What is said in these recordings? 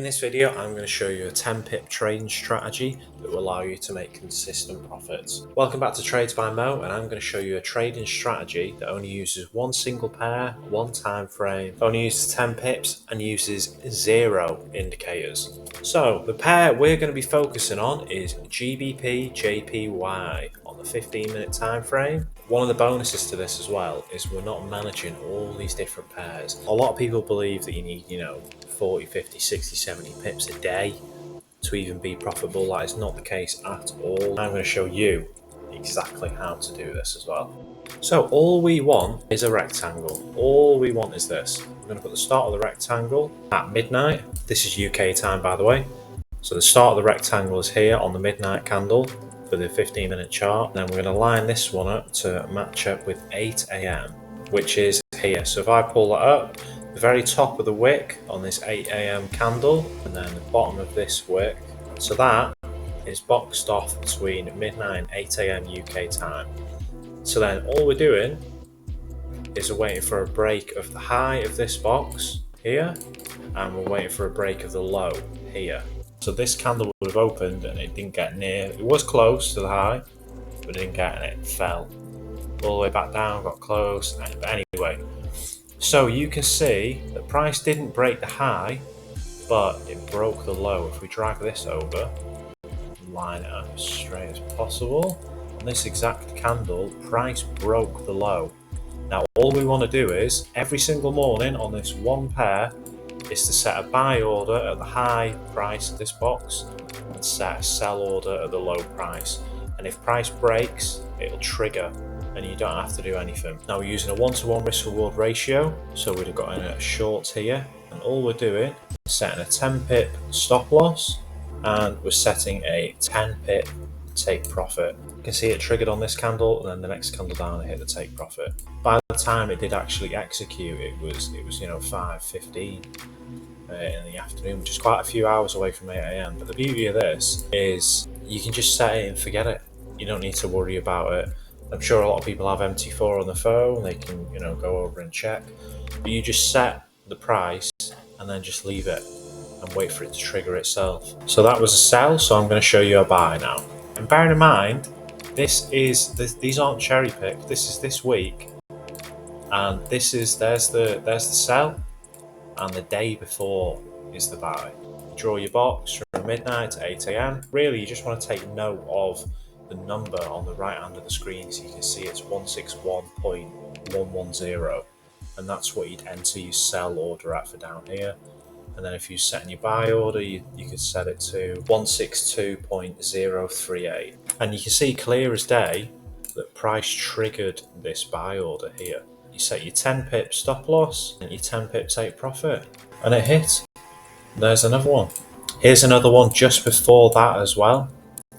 In this video, I'm going to show you a 10 pip trading strategy that will allow you to make consistent profits. Welcome back to Trades by Mo, and I'm going to show you a trading strategy that only uses one single pair, one time frame, only uses 10 pips and uses 0 indicators. So the pair we're going to be focusing on is GBP JPY on the 15-minute time frame. One of the bonuses to this as well is we're not managing all these different pairs. A lot of people believe that you need, 40, 50, 60, 70 pips a day to even be profitable. That is not the case at all. I'm going to show you exactly how to do this as well. So all we want is a rectangle. All we want is this. We're going to put the start of the rectangle at midnight. This is UK time, by the way. So the start of the rectangle is here on the midnight candle for the 15-minute chart. Then we're going to line this one up to match up with 8 AM, which is here. So if I pull that up, the very top of the wick on this 8 AM candle, and then the bottom of this wick. So that is boxed off between midnight and 8 AM UK time. So then all we're doing is we're waiting for a break of the high of this box here, and we're waiting for a break of the low here. So this candle would have opened and it didn't get near, it was close to the high, but it didn't get it, it fell all the way back down, got close, but anyway. So you can see the price didn't break the high, but it broke the low. If we drag this over, line it up as straight as possible, on this exact candle, price broke the low. Now all we want to do is, every single morning on this one pair, is to set a buy order at the high price of this box and set a sell order at the low price. And if price breaks, it'll trigger and you don't have to do anything. Now we're using a 1-to-1 risk reward ratio, so we'd have got in a short here, and all we're doing is setting a 10 pip stop loss, and we're setting a 10 pip take profit. You can see it triggered on this candle, and then the next candle down it hit the take profit. By the time it did actually execute, it was 5:15 in the afternoon, which is quite a few hours away from 8 AM. But the beauty of this is you can just set it and forget it. You don't need to worry about it. I'm sure a lot of people have MT4 on the phone, they can go over and check, but you just set the price and then just leave it and wait for it to trigger itself. So that was a sell, so I'm going to show you a buy now. And bearing in mind, these aren't cherry picked, this is this week, and there's the sell, and the day before is the buy. You draw your box from midnight to 8 AM. Really, you just want to take note of the number on the right hand of the screen, so you can see it's 161.110, and that's what you'd enter your sell order at for down here. And then if you're setting your buy order, you could set it to 162.038, and you can see clear as day that price triggered this buy order here. You set your 10 pip stop loss and your 10 pip take profit, and it hit. There's another one. Here's another one just before that as well.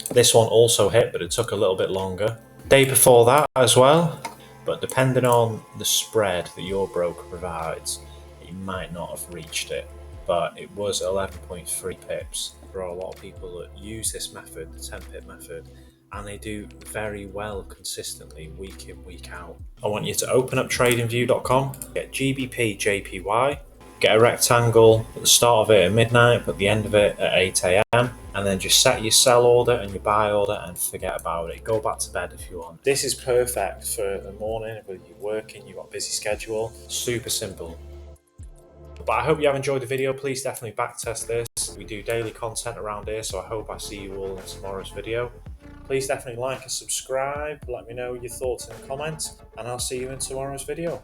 This one also hit, but it took a little bit longer. Day before that as well, but depending on the spread that your broker provides, you might not have reached it, but it was 11.3 pips. There are a lot of people that use this method, the 10 pip method, and they do very well consistently week in, week out. I want you to open up tradingview.com, get GBP JPY, get a rectangle at the start of it at midnight, but the end of it at 8 AM, and then just set your sell order and your buy order and forget about it. Go back to bed if you want. This is perfect for the morning, whether you're working, you've got a busy schedule. Super simple. But I hope you have enjoyed the video. Please definitely backtest this. We do daily content around here, so I hope I see you all in tomorrow's video. Please definitely like and subscribe. Let me know your thoughts in the comments, and I'll see you in tomorrow's video.